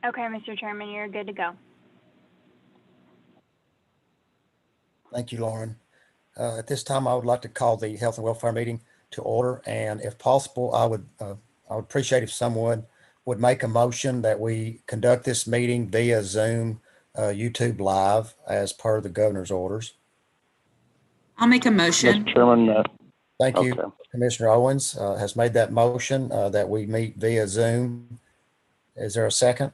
Okay, Mr. Chairman, you're good to go. Thank you, Lauren. At this time, I would like to call the Health and Welfare meeting to order, and if possible, I would appreciate if someone would make a motion that we conduct this meeting via Zoom, YouTube Live, as per the governor's orders. I'll make a motion. Mr. Chairman, Thank you. okay. Commissioner Owens has made that motion that we meet via Zoom. Is there a second?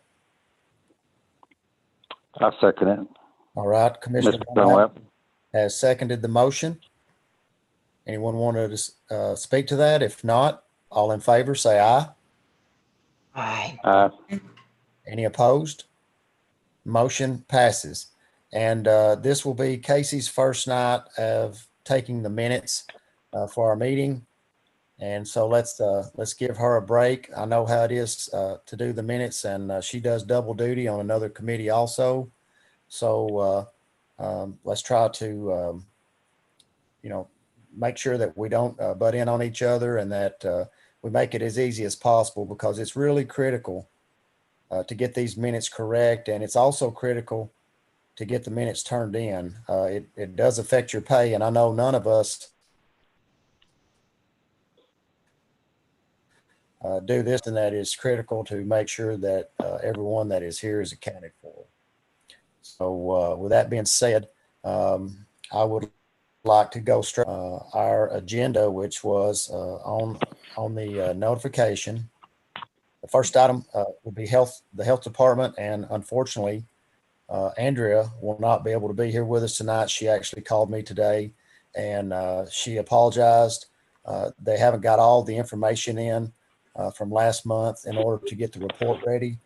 I second it. All right, Commissioner Mr. Dunlap. has seconded the motion. Anyone want to speak to that? If not, all in favor, say aye. Aye. Any opposed? Motion passes. And this will be Casey's first night of taking the minutes for our meeting. And so let's give her a break. I know how it is to do the minutes, and she does double duty on another committee also. So let's try to, make sure that we don't butt in on each other, and that we make it as easy as possible, because it's really critical to get these minutes correct. And it's also critical to get the minutes turned in. It does affect your pay, and I know none of us do this, and that is critical to make sure that everyone that is here is accounted for. So with that being said, I would like to go straight our agenda, which was on the notification. The first item will be the health department, and unfortunately, Andrea will not be able to be here with us tonight. She actually called me today, and she apologized. They haven't got all the information in from last month in order to get the report ready.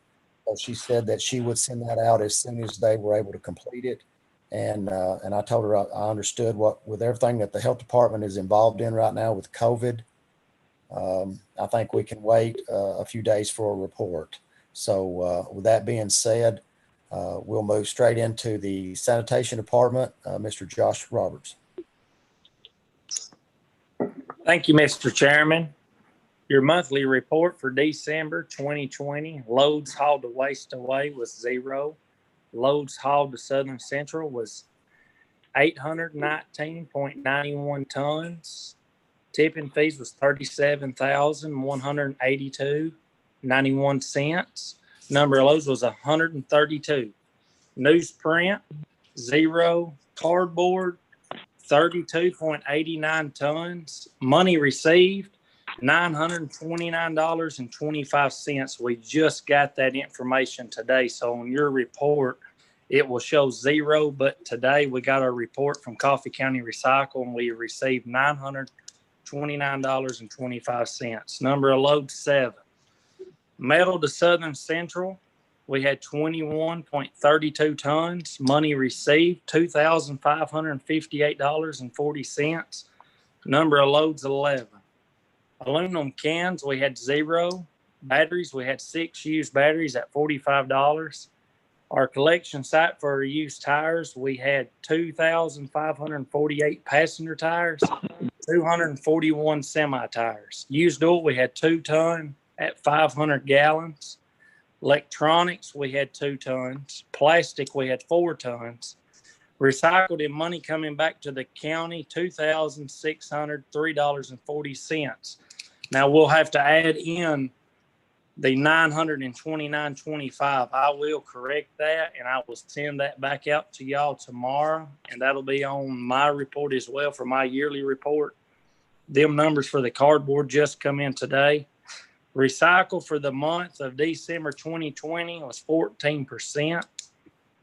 So she said that she would send that out as soon as they were able to complete it. And I told her I understood with everything that the health department is involved in right now with COVID. I think we can wait a few days for a report. So with that being said, we'll move straight into the sanitation department. Mr. Josh Roberts. Thank you, Mr. Chairman. Your monthly report for December 2020, loads hauled to waste away was 0. Loads hauled to Southern Central was 819.91 tons. Tipping fees was $37,182.91. Number of loads was 132. Newsprint, 0. Cardboard, 32.89 tons. Money received, $929.25. We just got that information today. So on your report, it will show 0, but today we got our report from Coffee County Recycle, and we received $929.25. Number of loads, 7. Metal to Southern Central, we had 21.32 tons. Money received, $2,558.40. Number of loads, 11. Aluminum cans, we had 0. Batteries, we had 6 used batteries at $45. Our collection site for used tires, we had 2,548 passenger tires, 241 semi tires. Used oil, we had 2 ton at 500 gallons. Electronics, we had 2 tons. Plastic, we had 4 tons. Recycled in money coming back to the county, $2,603.40. Now we'll have to add in the $929.25. I will correct that, and I will send that back out to y'all tomorrow, and that'll be on my report as well for my yearly report. Them numbers for the cardboard just come in today. Recycle for the month of December 2020 was 14%.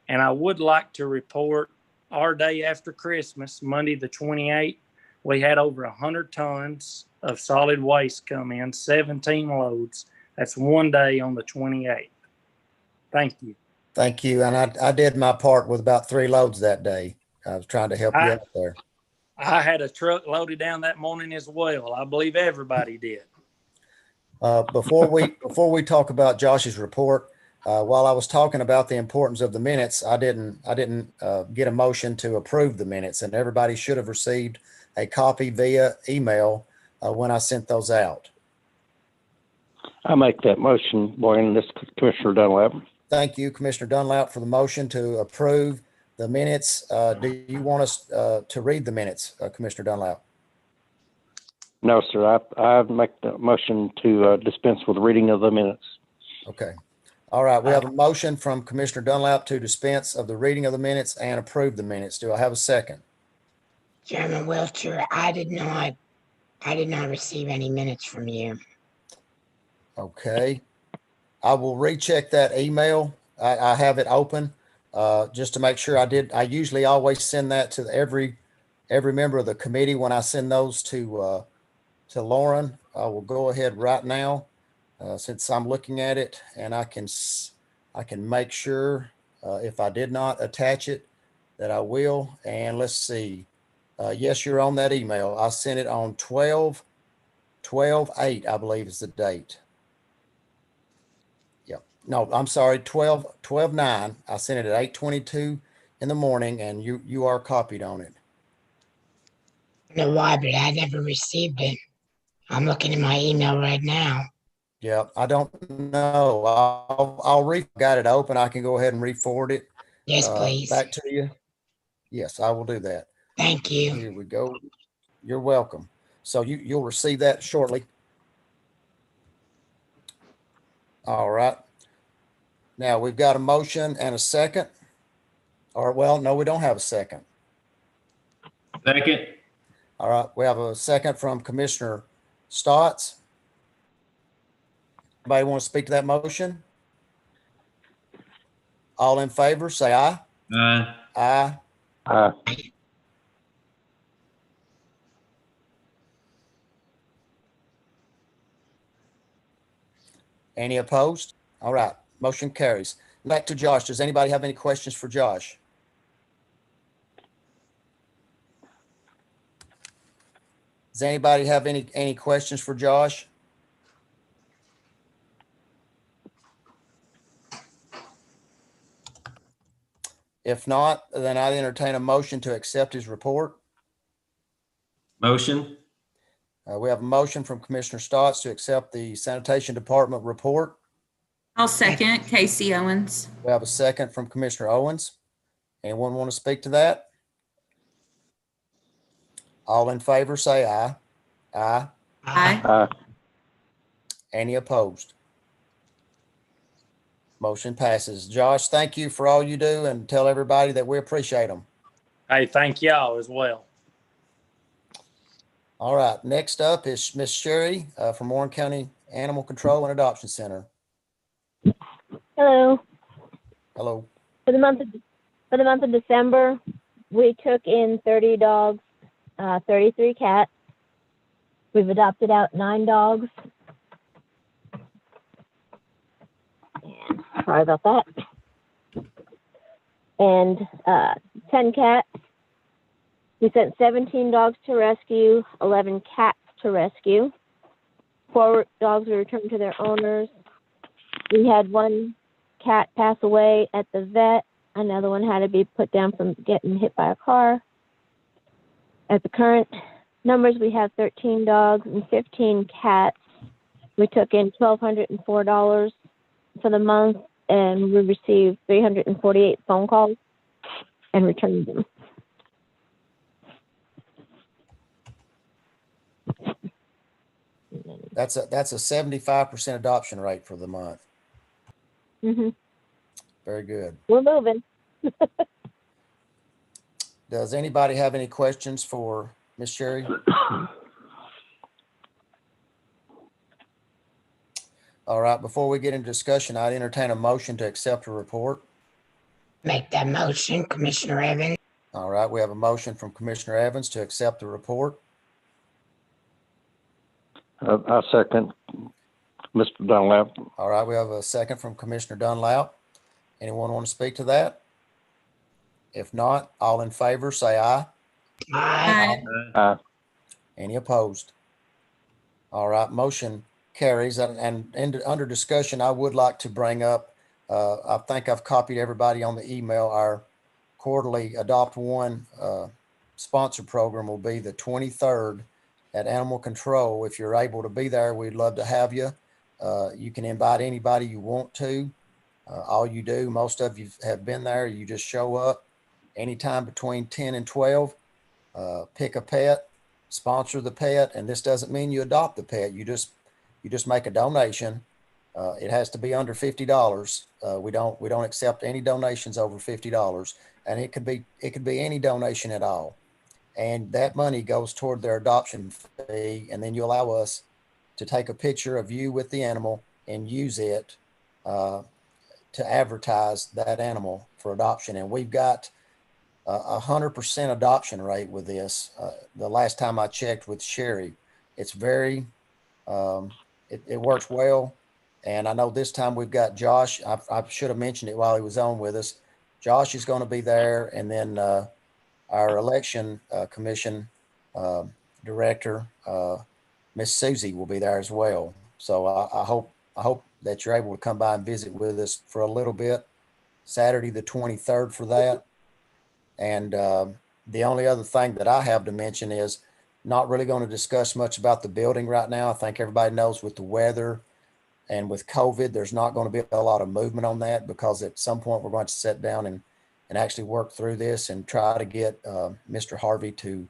And I would like to report our day after Christmas, Monday the 28th, we had over 100 tons of solid waste come in, 17 loads. That's one day on the 28th. Thank you. Thank you. And I did my part with about 3 loads that day. I was trying to help you out there. I had a truck loaded down that morning as well. I believe everybody did. Before we talk about Josh's report, while I was talking about the importance of the minutes, I didn't get a motion to approve the minutes, and everybody should have received a copy via email when I sent those out. I make that motion, Boyne. This is Commissioner Dunlap. thank you, Commissioner Dunlap, for the motion to approve the minutes. Do you want us to read the minutes, Commissioner Dunlap? No, sir. I make the motion to dispense with reading of the minutes. Okay. All right. We have a motion from Commissioner Dunlap to dispense of the reading of the minutes and approve the minutes. Do I have a second? Chairman Wiltshire, I did not receive any minutes from you. Okay. I will recheck that email. I have it open just to make sure I did. I usually always send that to every member of the committee when I send those to Lauren. I will go ahead right now since I'm looking at it, and I can make sure if I did not attach it that I will. And let's see. Yes, you're on that email. I sent it on 12/8, I believe is the date. Yep. No, I'm sorry, 12/9. I sent it at 8:22 in the morning, and you are copied on it. I don't know why, but I never received it. I'm looking at my email right now. Yeah, I don't know. I'll got it open. I can go ahead and re-forward it. Yes, please. Back to you. Yes, I will do that. Thank you. Here we go. You're welcome. So you'll receive that shortly. All right. Now we've got a motion and a second. Or well, no, we don't have a second. Second. All right. We have a second from Commissioner Stotts. Anybody want to speak to that motion? All in favor, say aye. Aye. Aye. Aye. Any opposed? All right. Motion carries. Back to Josh. Does anybody have any questions for Josh? Does anybody have any questions for Josh? If not, then I'd entertain a motion to accept his report. Motion. We have a motion from Commissioner Stotts to accept the Sanitation Department report. I'll second Casey Owens. We have a second from Commissioner Owens. Anyone want to speak to that? All in favor, say aye. Aye. Aye. Aye. Any opposed? Motion passes. Josh, thank you for all you do, and tell everybody that we appreciate them. Hey, thank y'all as well. All right. Next up is Miss Sherry from Warren County Animal Control and Adoption Center. Hello. Hello. For the month of December, we took in 30 dogs, 33 cats. We've adopted out 9 dogs. And sorry about that. And 10 cats. We sent 17 dogs to rescue, 11 cats to rescue. 4 dogs were returned to their owners. We had 1 cat pass away at the vet. Another one had to be put down from getting hit by a car. At the current numbers, we have 13 dogs and 15 cats. We took in $1,204 for the month, and we received 348 phone calls and returned them. That's a 75% adoption rate for the month. Mm-hmm. Very good. We're moving. Does anybody have any questions for Miss Sherry? All right, before we get into discussion, I'd entertain a motion to accept a report. Make that motion, Commissioner Evans. All right, we have a motion from Commissioner Evans to accept the report. I second Mr. Dunlap. All right, we have a second from Commissioner Dunlap. Anyone want to speak to that? If not, all in favor, say aye. Aye. Aye. Any opposed? All right, motion carries. And under discussion, I would like to bring up, I think I've copied everybody on the email. Our quarterly Adopt One sponsor program will be the 23rd at Animal Control. If you're able to be there, we'd love to have you. You can invite anybody you want to. All you do, most of you have been there, you just show up anytime between 10 and 12, pick a pet, sponsor the pet, and this doesn't mean you adopt the pet. You just make a donation. It has to be under $50. We don't accept any donations over $50, and it could be any donation at all. And that money goes toward their adoption fee, and then you allow us to take a picture of you with the animal and use it to advertise that animal for adoption. And we've got 100% adoption rate with this. The last time I checked with Sherry, it's very, it works well. And I know this time we've got Josh. I should have mentioned it while he was on with us. Josh is going to be there. And then our election commission director, Miss Susie, will be there as well. So I hope that you're able to come by and visit with us for a little bit. Saturday the 23rd for that. And the only other thing that I have to mention is not really going to discuss much about the building right now. I think everybody knows with the weather and with COVID, there's not going to be a lot of movement on that, because at some point we're going to sit down and actually work through this and try to get Mr. Harvey to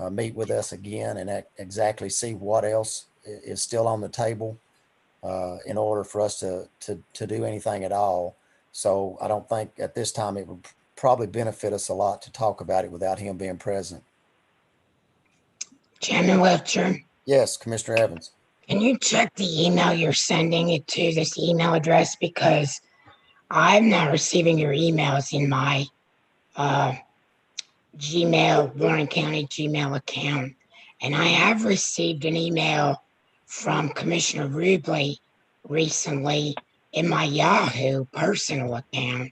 meet with us again and exactly see what else is still on the table in order for us to do anything at all. So I don't think at this time it would probably benefit us a lot to talk about it without him being present. Chairman Wiltshire, Yes, Commissioner Evans. can you check the email you're sending it to, this email address? Because I'm not receiving your emails in my Gmail, Warren County Gmail account. And I have received an email from Commissioner Rubley recently in my Yahoo personal account.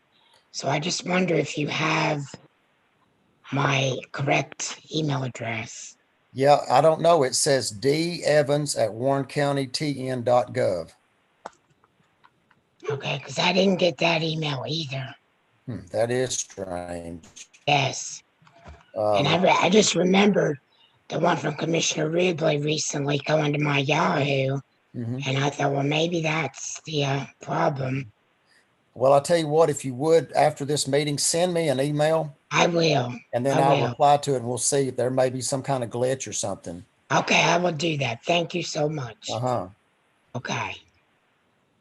So I just wonder if you have my correct email address. Yeah, I don't know. It says devans@warrencountytn.gov. Okay, because I didn't get that email either. That is strange. Yes. And I just remembered the one from Commissioner Rubley recently going to my Yahoo. Mhm. And I thought, well, maybe that's the problem. Well, I'll tell you what, if you would, after this meeting, send me an email I will. and then I I'll will. reply to it and we'll see if there may be some kind of glitch or something. Okay, I will do that. Thank you so much. Uh-huh. Okay.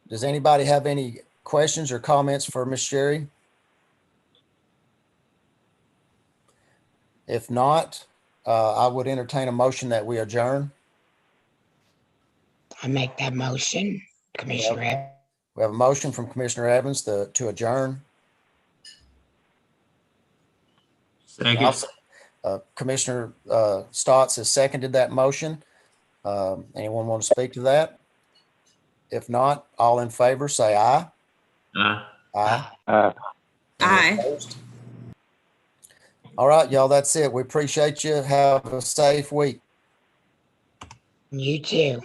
Does anybody have any questions or comments for Miss Sherry? If not, I would entertain a motion that we adjourn. I make that motion, Commissioner Evans. We have a motion from Commissioner Evans to adjourn. Second. Commissioner Stotts has seconded that motion. Anyone want to speak to that? If not, all in favor, say aye. Aye. Aye. Aye. Any Aye. opposed? All right, y'all, that's it. We appreciate you. Have a safe week. You too.